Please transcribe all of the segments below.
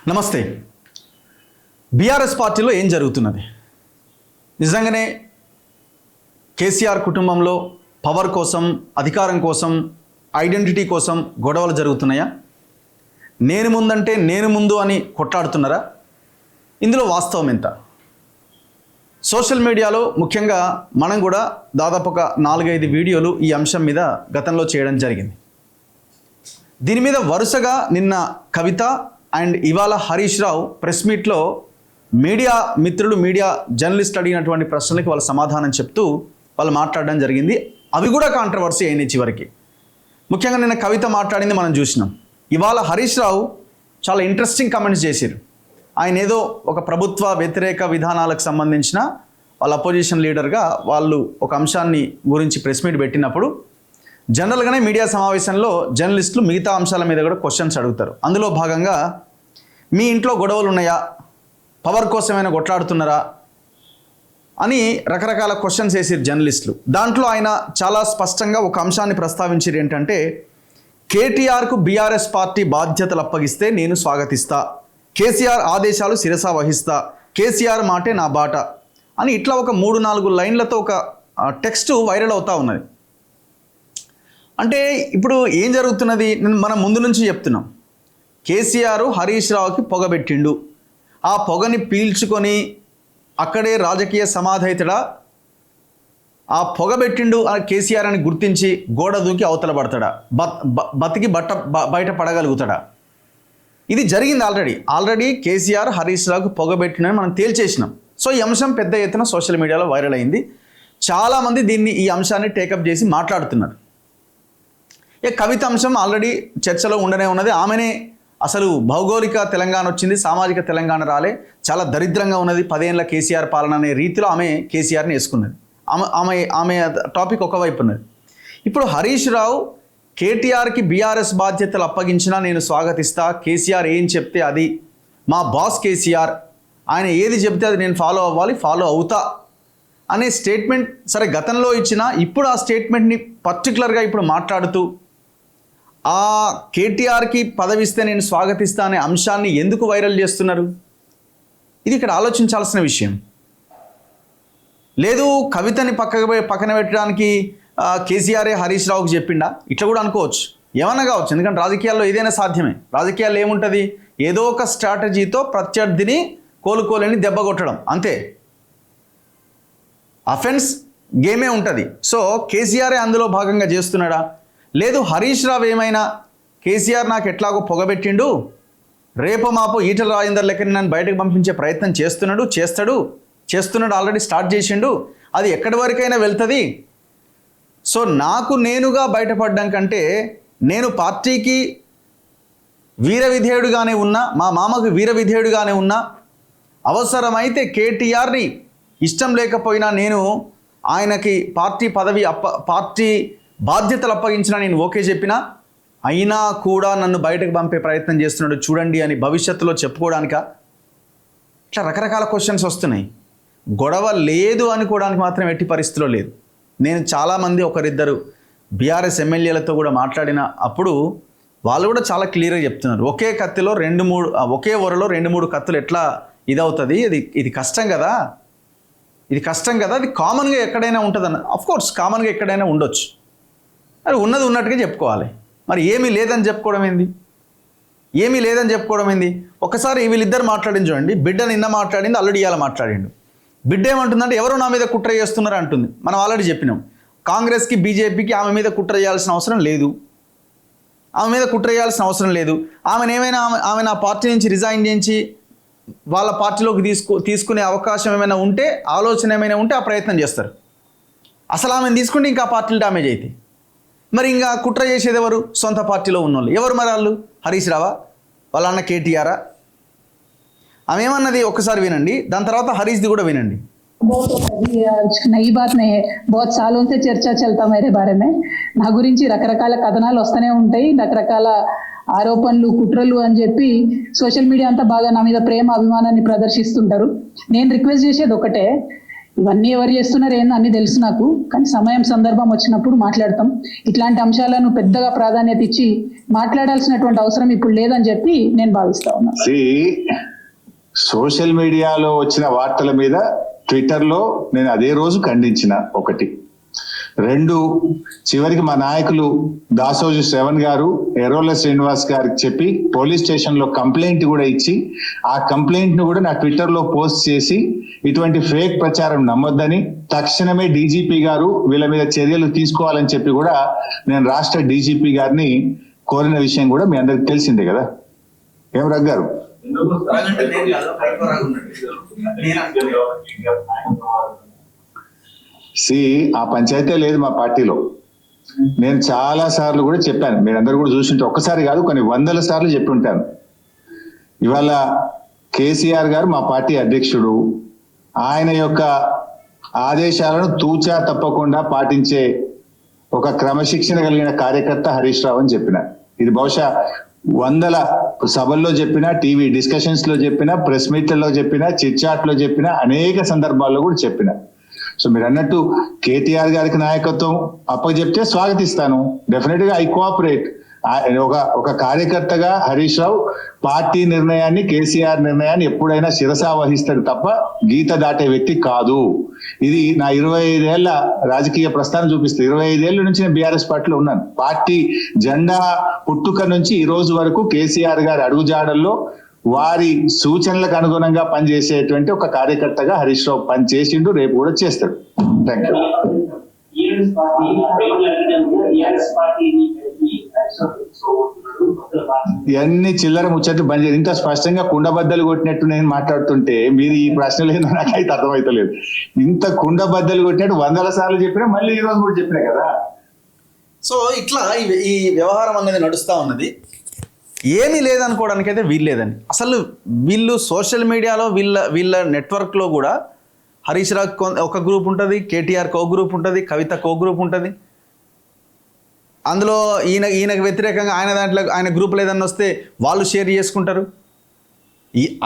నమస్తే. బీఆర్ఎస్ పార్టీలో ఏం జరుగుతున్నది? నిజంగానే కేసీఆర్ కుటుంబంలో పవర్ కోసం, అధికారం కోసం, ఐడెంటిటీ కోసం గొడవలు జరుగుతున్నాయా? నేను ముందంటే నేను ముందు అని కొట్లాడుతున్నారా? ఇందులో వాస్తవం ఎంత? సోషల్ మీడియాలో ముఖ్యంగా మనం కూడా దాదాపు ఒక 4-5 వీడియోలు ఈ అంశం మీద గతంలో చేయడం జరిగింది. దీని మీద వరుసగా నిన్న కవిత అండ్ ఇవాళ హరీష్ రావు ప్రెస్ మీట్లో మీడియా మిత్రులు, మీడియా జర్నలిస్టులు అడిగినటువంటి ప్రశ్నలకి వాళ్ళు సమాధానం చెప్తూ వాళ్ళు మాట్లాడడం జరిగింది. అవి కూడా కాంట్రవర్సీ అయినాయి చివరికి. ముఖ్యంగా నిన్న కవిత మాట్లాడింది మనం చూసినాం. ఇవాళ హరీష్ రావు చాలా ఇంట్రెస్టింగ్ కామెంట్స్ చేశారు. ఆయన ఏదో ఒక ప్రభుత్వ వ్యతిరేక విధానాలకు సంబంధించిన వాళ్ళ అపోజిషన్ లీడర్గా వాళ్ళు ఒక అంశాన్ని గురించి ప్రెస్ మీట్ పెట్టినప్పుడు జనరల్గానే మీడియా సమావేశంలో జర్నలిస్టులు మిగతా అంశాల మీద కూడా క్వశ్చన్స్ అడుగుతారు. అందులో భాగంగా మీ ఇంట్లో గొడవలు ఉన్నాయా, పవర్ కోసమైనా కొట్లాడుతున్నారా అని రకరకాల క్వశ్చన్స్ వేసారు జర్నలిస్టులు. దాంట్లో ఆయన చాలా స్పష్టంగా ఒక అంశాన్ని ప్రస్తావించారు. ఏంటంటే, కేటీఆర్కు బీఆర్ఎస్ పార్టీ బాధ్యతలు అప్పగిస్తే నేను స్వాగతిస్తా, కేసీఆర్ ఆదేశాలు శిరసా వహిస్తా, కేసీఆర్ మాటే నా బాట అని ఇట్లా ఒక 3-4 లైన్లతో ఒక టెక్స్ట్ వైరల్ అవుతూ ఉన్నది. అంటే ఇప్పుడు ఏం జరుగుతున్నది? మనం ముందు నుంచి చెప్తున్నాం, కేసీఆర్ హరీష్ రావుకి పొగబెట్టిండు. ఆ పొగని పీల్చుకొని అక్కడే రాజకీయ సమాధైతడా? ఆ పొగబెట్టిండు కేసీఆర్ అని గుర్తించి గోడ దూకి అవతల పడతాడా? బతికి బయట పడగలుగుతాడా? ఇది జరిగింది ఆల్రెడీ కేసీఆర్ హరీష్ రావుకి పొగబెట్టిండని మనం తేల్చేసినాం. సో ఈ అంశం పెద్ద ఎత్తున సోషల్ మీడియాలో వైరల్ అయింది. చాలామంది ఈ అంశాన్ని టేకప్ చేసి మాట్లాడుతున్నారు. కవిత అంశం ఆల్రెడీ చర్చలో ఉండనే ఉన్నది. ఆమెనే అసలు భౌగోళిక తెలంగాణ వచ్చింది, సామాజిక తెలంగాణ రాలే, చాలా దరిద్రంగా ఉన్నది 10 ఏళ్ళ కేసీఆర్ పాలన అనే రీతిలో ఆమె కేసీఆర్ని వేసుకున్నది. ఆమె టాపిక్ ఒకవైపు ఉన్నది. ఇప్పుడు హరీష్ రావు కేటీఆర్కి బీఆర్ఎస్ బాధ్యతలు అప్పగించినా నేను స్వాగతిస్తా, కేసీఆర్ ఏం చెప్తే అది, మా బాస్ కేసీఆర్, ఆయన ఏది చెప్తే అది నేను ఫాలో అవ్వాలి, ఫాలో అవుతా అనే స్టేట్మెంట్ సరే గతంలో ఇచ్చినా ఇప్పుడు ఆ స్టేట్మెంట్ని పర్టికులర్గా ఇప్పుడు మాట్లాడుతూ ఆ కేటీఆర్కి పదవిస్తే నేను స్వాగతిస్తా అనే అంశాన్ని ఎందుకు వైరల్ చేస్తున్నారు? ఇది ఇక్కడ ఆలోచించాల్సిన విషయం. లేదు కవితని పక్కన పెట్టడానికి కేసీఆరే హరీష్ రావుకి చెప్పిండా? ఇట్లా కూడా అనుకోవచ్చు, ఏమన్నా కావచ్చు. ఎందుకంటే రాజకీయాల్లో ఏదైనా సాధ్యమే. రాజకీయాల్లో ఏముంటుంది? ఏదో ఒక స్ట్రాటజీతో ప్రత్యర్థిని కోలుకోలేని దెబ్బ కొట్టడం, అంతే. అఫెన్స్ గేమే ఉంటుంది. సో కేసీఆరే అందులో భాగంగా చేస్తున్నాడా? లేదు హరీష్ రావు ఏమైనా కేసీఆర్ నాకు ఎట్లాగో పొగబెట్టిండు, రేపో మాపో ఈటల రాజేందర్ లెక్కని నన్ను బయటకు పంపించే ప్రయత్నం చేస్తున్నాడు, ఆల్రెడీ స్టార్ట్ చేసిండు, అది ఎక్కడి వరకైనా వెళ్తుంది. సో నాకు నేనుగా బయటపడ్డం కంటే నేను పార్టీకి వీర విధేయుడుగానే ఉన్నా, మా మామకు వీర విధేయుడుగానే ఉన్నా, అవసరమైతే కేటీఆర్ని ఇష్టం లేకపోయినా నేను ఆయనకి పార్టీ బాధ్యతలు అప్పగించినా నేను ఓకే చెప్పినా, అయినా కూడా నన్ను బయటకు పంపే ప్రయత్నం చేస్తున్నాడు చూడండి అని భవిష్యత్తులో చెప్పుకోవడానికా? ఇట్లా రకరకాల క్వశ్చన్స్ వస్తున్నాయి. గొడవ లేదు అనుకోవడానికి మాత్రం ఎట్టి పరిస్థితిలో లేదు. నేను చాలామంది ఒకరిద్దరు బీఆర్ఎస్ ఎమ్మెల్యేలతో కూడా మాట్లాడిన అప్పుడు వాళ్ళు కూడా చాలా క్లియర్గా చెప్తున్నారు, ఒకే కత్తిలో ఒకే ఒరలో 2-3 కత్తులు ఎట్లా ఇదవుతుంది, ఇది కష్టం కదా, అది కామన్గా ఎక్కడైనా ఉంటుందన్న. అఫ్కోర్స్ కామన్గా ఎక్కడైనా ఉండొచ్చు, అది ఉన్నది ఉన్నట్టుగా చెప్పుకోవాలి. మరి ఏమీ లేదని చెప్పుకోవడం ఏంది? ఒకసారి వీళ్ళిద్దరు మాట్లాడింది చూడండి. బిడ్డ నిన్న మాట్లాడింది, అల్లుడి ఇవాళ మాట్లాడిండు. బిడ్డ ఏమంటుందంటే ఎవరో నా మీద కుట్ర చేస్తున్నారు అంటుంది. మనం ఆల్రెడీ చెప్పినాం, కాంగ్రెస్కి బీజేపీకి ఆమె మీద కుట్ర చేయాల్సిన అవసరం లేదు. ఆమె నా పార్టీ నుంచి రిజైన్ చేయించి వాళ్ళ పార్టీలోకి తీసుకునే అవకాశం ఏమైనా ఉంటే, ఆలోచన ఏమైనా ఉంటే ఆ ప్రయత్నం చేస్తారు. అసలు ఆమెను తీసుకుంటే ఇంకా పార్టీలు డ్యామేజ్ అవుతాయి. మరి ఇంకా కుట్ర చేసేది ఎవరు? సొంత పార్టీలో ఉన్నోళ్ళు. ఎవరు మరి వాళ్ళు? హరీష్ రావా, వాళ్ళ అన్న కేటీఆరా? ఆమె ఏమన్నది ఒక్కసారి వినండి, దాని తర్వాత హరీష్ది కూడా వినండి. నయీ బాత్ నహీ హై, బహుత్ సాలోं से చర్చా చల్తా మేరే బారే మే. నా గురించి రకరకాల కథనాలు వస్తూనే ఉంటాయి, రకరకాల ఆరోపణలు, కుట్రలు అని చెప్పి సోషల్ మీడియా అంతా బాగా నా మీద ప్రేమ అభిమానాన్ని ప్రదర్శిస్తుంటారు. నేను రిక్వెస్ట్ చేసేది ఒకటే, ఇవన్నీ ఎవరు చేస్తున్నారు ఏందో అన్ని తెలుసు నాకు, కానీ సమయం సందర్భం వచ్చినప్పుడు మాట్లాడతాం. ఇట్లాంటి అంశాలను పెద్దగా ప్రాధాన్యత ఇచ్చి మాట్లాడాల్సినటువంటి అవసరం ఇప్పుడు లేదని చెప్పి నేను భావిస్తా ఉన్నాను. సోషల్ మీడియాలో వచ్చిన వార్తల మీద ట్విట్టర్లో నేను అదే రోజు ఖండించిన. 1, 2, చివరికి మా నాయకులు దాసోజు శ్రవణ్ గారు ఎర్రోల శ్రీనివాస్ గారికి చెప్పి పోలీస్ స్టేషన్ లో కంప్లైంట్ కూడా ఇచ్చి, ఆ కంప్లైంట్ ను కూడా నా ట్విట్టర్ లో పోస్ట్ చేసి ఇటువంటి ఫేక్ ప్రచారం నమ్మొద్దని, తక్షణమే డీజీపీ గారు వీళ్ళ మీద చర్యలు తీసుకోవాలని చెప్పి కూడా నేను రాష్ట్ర డీజీపీ గారిని కోరిన విషయం కూడా మీ అందరికి తెలిసిందే కదా. ఏం రగ్గారు? ఆ పంచాయతీ లేదు మా పార్టీలో. నేను చాలా సార్లు కూడా చెప్పాను, మీరందరూ కూడా చూసింటే ఒక్కసారి కాదు కొన్ని 100 సార్లు చెప్పి ఉంటాను. ఇవాళ కేసీఆర్ గారు మా పార్టీ అధ్యక్షుడు, ఆయన యొక్క ఆదేశాలను తూచా తప్పకుండా పాటించే ఒక క్రమశిక్షణ కలిగిన కార్యకర్త హరీష్ రావు అని చెప్పిన. ఇది బహుశా 100 సభల్లో చెప్పినా, టీవీ డిస్కషన్స్ లో చెప్పినా, ప్రెస్ మీట్లలో చెప్పినా, చిట్ చాట్ లో చెప్పినా, అనేక సందర్భాల్లో కూడా చెప్పిన. సో మీరు అన్నట్టు కేటీఆర్ గారికి నాయకత్వం అప్పచెప్తే స్వాగతిస్తాను, డెఫినెట్ గా ఐ కోఆపరేట్. ఒక కార్యకర్తగా హరీష్ రావు పార్టీ నిర్ణయాన్ని, కేసీఆర్ నిర్ణయాన్ని ఎప్పుడైనా శిరసా వహిస్తాడు తప్ప గీత దాటే వ్యక్తి కాదు. ఇది నా 25 ఏళ్ల రాజకీయ ప్రస్థానం చూపిస్తుంది. 25 ఏళ్ల నుంచి నేను బీఆర్ఎస్ పార్టీలో ఉన్నాను. పార్టీ జెండా పుట్టుక నుంచి ఈ రోజు వరకు కేసీఆర్ గారి అడుగుజాడల్లో వారి సూచనలకు అనుగుణంగా పనిచేసేటువంటి ఒక కార్యకర్తగా హరీష్ రావు పనిచేసిండు, రేపు కూడా చేస్తాడు. Thank you. ఇవన్నీ చిల్లర ముచ్చట్లు బంద్ చేయాలి. ఇంత స్పష్టంగా కుండబద్దలు కొట్టినట్టు నేను మాట్లాడుతుంటే మీరు ఈ ప్రశ్నలు ఏందో నాకైతే అర్థమవుతలేదు. ఇంత కుండబద్దలు కొట్టినట్టు 100 సార్లు చెప్పినా, మళ్ళీ ఈ రోజు కూడా చెప్పినా కదా. సో ఇట్లా ఈ వ్యవహారం అనేది నడుస్తూ ఉన్నది. ఏమీ లేదనుకోవడానికి అయితే వీల్లేదని. అసలు వీళ్ళు సోషల్ మీడియాలో వీళ్ళ నెట్వర్క్లో కూడా హరీష్ రావు ఒక గ్రూప్ ఉంటుంది, కేటీఆర్కి ఒక గ్రూప్ ఉంటుంది, కవితకు ఒక గ్రూప్ ఉంటుంది. అందులో ఈయనకు వ్యతిరేకంగా ఆయన గ్రూప్లో ఏదన్నా వస్తే వాళ్ళు షేర్ చేసుకుంటారు.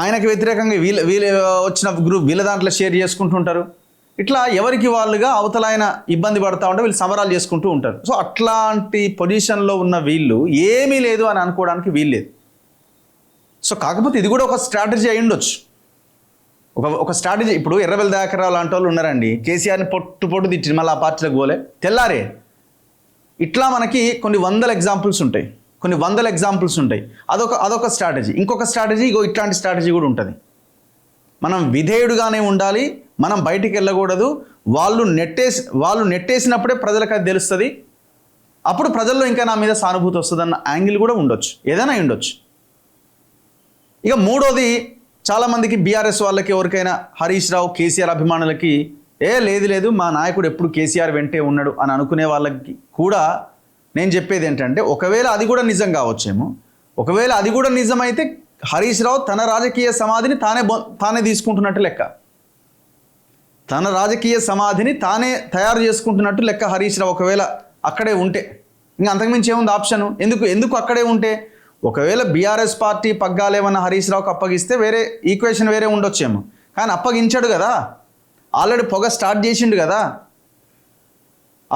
ఆయనకు వ్యతిరేకంగా వీళ్ళ వచ్చిన గ్రూప్ వీళ్ళ దాంట్లో షేర్ చేసుకుంటుంటారు. ఇట్లా ఎవరికి వాళ్ళుగా అవతల ఆయన ఇబ్బంది పడుతూ ఉంటే వీళ్ళు సమరాలు చేసుకుంటూ ఉంటారు. సో అట్లాంటి పొజిషన్లో ఉన్న వీళ్ళు ఏమీ లేదు అని అనుకోవడానికి వీల్లేదు. సో కాకపోతే ఇది కూడా ఒక స్ట్రాటజీ అయి ఉండొచ్చు. ఒక స్ట్రాటజీ. ఇప్పుడు ఎర్రబెల్లి దయాకర్ రావు లాంటి వాళ్ళు ఉన్నారండి, కేసీఆర్ని పొట్టు తిట్టి మళ్ళీ ఆ పార్టీలకు పోలే, తెల్లారే. ఇట్లా మనకి కొన్ని 100 ఎగ్జాంపుల్స్ ఉంటాయి. అదొక స్ట్రాటజీ. ఇంకొక స్ట్రాటజీ ఇట్లాంటి స్ట్రాటజీ కూడా ఉంటుంది. మనం విధేయుడుగానే ఉండాలి, మనం బయటికి వెళ్ళకూడదు. వాళ్ళు నెట్టేసినప్పుడే ప్రజలకు అది తెలుస్తుంది. అప్పుడు ప్రజల్లో ఇంకా నా మీద సానుభూతి వస్తుందన్న యాంగిల్ కూడా ఉండొచ్చు, ఏదైనా ఉండొచ్చు. ఇక మూడోది, చాలామందికి బీఆర్ఎస్ వాళ్ళకి ఎవరికైనా హరీష్ రావు కేసీఆర్ అభిమానులకి లేదు మా నాయకుడు ఎప్పుడు కేసీఆర్ వెంటే ఉన్నాడు అని అనుకునే వాళ్ళకి కూడా నేను చెప్పేది ఏంటంటే, ఒకవేళ అది కూడా నిజం కావచ్చేమో. ఒకవేళ అది కూడా నిజమైతే హరీష్ రావు తన రాజకీయ సమాధిని తానే తీసుకుంటున్నట్టు లెక్క. తన రాజకీయ సమాధిని తానే తయారు చేసుకుంటున్నట్టు లెక్క హరీష్ రావు ఒకవేళ అక్కడే ఉంటే. ఇంకా అంతకుమించి ఏముంది ఆప్షన్? ఎందుకు అక్కడే ఉంటే? ఒకవేళ బీఆర్ఎస్ పార్టీ పగ్గాలేమన్నా హరీష్ రావుకి అప్పగిస్తే వేరే ఈక్వేషన్ వేరే ఉండొచ్చేమో. కానీ అప్పగించాడు కదా, ఆల్రెడీ పొగ స్టార్ట్ చేసిండు కదా,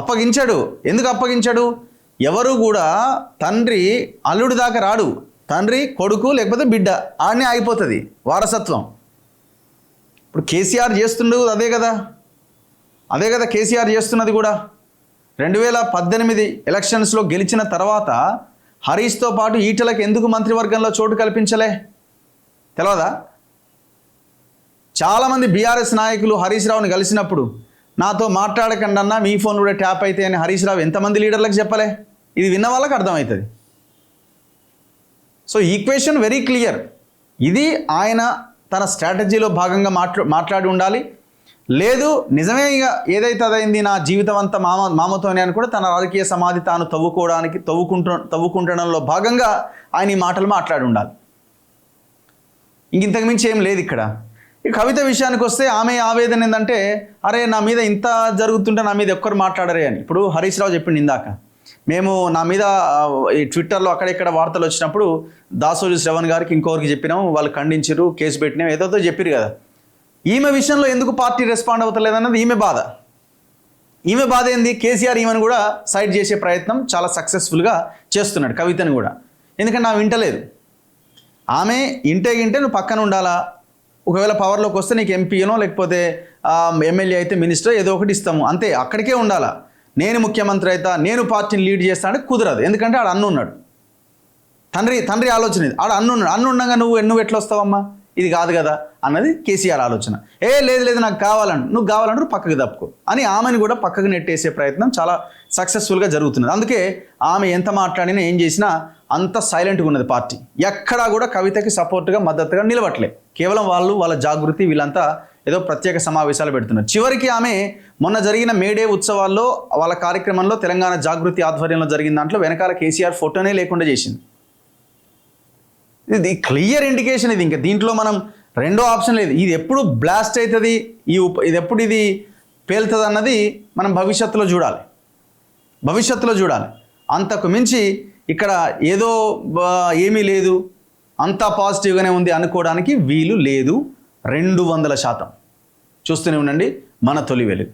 అప్పగించాడు. ఎందుకు అప్పగించాడు? ఎవరు కూడా తండ్రి అల్లుడి దాకా రాడు. తండ్రి కొడుకు లేకపోతే బిడ్డ ఆడనే ఆగిపోతుంది వారసత్వం. ఇప్పుడు కేసీఆర్ చేస్తుండదు అదే కదా కేసీఆర్ చేస్తున్నది కూడా. 2018 ఎలక్షన్స్లో గెలిచిన తర్వాత హరీష్తో పాటు ఈటలకు ఎందుకు మంత్రివర్గంలో చోటు కల్పించలే తెలియదా? చాలామంది బీఆర్ఎస్ నాయకులు హరీష్ రావుని కలిసినప్పుడు నాతో మాట్లాడకండి అన్నా, మీ ఫోన్ కూడా ట్యాప్ అయితే అని హరీష్ రావు ఎంతమంది లీడర్లకు చెప్పలే? ఇది విన్న వాళ్ళకి అర్థమవుతుంది. So equation very clear. ఇది ఆయన తన స్ట్రాటజీలో భాగంగా మాట్లాడి ఉండాలి. లేదు నిజమే ఇక ఏదైతే అదైంది, నా జీవితం అంతా మామతోనే అని కూడా తన రాజకీయ సమాధి తాను తవ్వుకుంటడంలో భాగంగా ఆయన ఈ మాటలు మాట్లాడి ఉండాలి. ఇంతకు మించి ఏం లేదు ఇక్కడ. ఈ కవిత విషయానికి వస్తే ఆమె ఆవేదన ఏంటంటే, అరే నా మీద ఇంత జరుగుతుంటే నా మీద ఒక్కరు మాట్లాడరే అని. ఇప్పుడు హరీష్ రావు చెప్పిండు ఇందాక, మేము నా మీద ఈ ట్విట్టర్లో అక్కడెక్కడ వార్తలు వచ్చినప్పుడు దాసోజు శ్రవణ్ గారికి ఇంకొకరికి చెప్పినాము, వాళ్ళు ఖండించారు, కేసు పెట్టినాం, ఏదో చెప్పారు కదా. ఈమె విషయంలో ఎందుకు పార్టీ రెస్పాండ్ అవుతలేదన్నది ఈమె బాధ. ఈమె బాధ ఏంది? కేసీఆర్ ఈమెను కూడా సైడ్ చేసే ప్రయత్నం చాలా సక్సెస్ఫుల్గా చేస్తున్నాడు, కవితను కూడా. ఎందుకంటే ఆమె వింటలేదు. ఆమె గింటే నువ్వు పక్కన ఉండాలా, ఒకవేళ పవర్లోకి వస్తే నీకు ఎంపీనో లేకపోతే ఎమ్మెల్యే అయితే మినిస్టర్ ఏదో ఒకటి ఇస్తాము అంతే, అక్కడికే ఉండాలా. నేను ముఖ్యమంత్రి అవుతా, నేను పార్టీని లీడ్ చేస్తా అంటే కుదరదు. ఎందుకంటే ఆడ అన్నున్నాడు, తండ్రి ఆలోచన ఇది. ఆడ అన్నున్నాడు, ఉండగా నువ్వు ఎట్లా వస్తావమ్మా, ఇది కాదు కదా అన్నది కేసీఆర్ ఆలోచన. లేదు నాకు నువ్వు కావాలంటే పక్కకు తప్పుకో అని ఆమెను కూడా పక్కకు నెట్టేసే ప్రయత్నం చాలా సక్సెస్ఫుల్గా జరుగుతున్నది. అందుకే ఆమె ఎంత మాట్లాడినా ఏం చేసినా అంత సైలెంట్గా ఉన్నది పార్టీ. ఎక్కడా కూడా కవితకి సపోర్ట్గా మద్దతుగా నిలబట్టలే. కేవలం వాళ్ళ జాగృతి వీళ్ళంతా ఏదో ప్రత్యేక సమావేశాలు పెడుతున్నారు. చివరికి ఆమె మొన్న జరిగిన మేడే ఉత్సవాల్లో వాళ్ళ కార్యక్రమంలో తెలంగాణ జాగృతి ఆధ్వర్యంలో జరిగిన దాంట్లో వెనకాల కేసీఆర్ ఫోటోనే లేకుండా చేసింది. ఇది క్లియర్ ఇండికేషన్. ఇది ఇంకా దీంట్లో మనం రెండో ఆప్షన్ లేదు. ఇది ఎప్పుడు బ్లాస్ట్ అవుతుంది, ఇది ఎప్పుడు ఇది పేలుతుంది అన్నది మనం భవిష్యత్తులో చూడాలి. అంతకు మించి ఇక్కడ ఏదో ఏమీ లేదు, అంతా పాజిటివ్గానే ఉంది అనుకోవడానికి వీలు లేదు. 200% చూస్తూనే ఉండండి మన తొలి వెలుగు.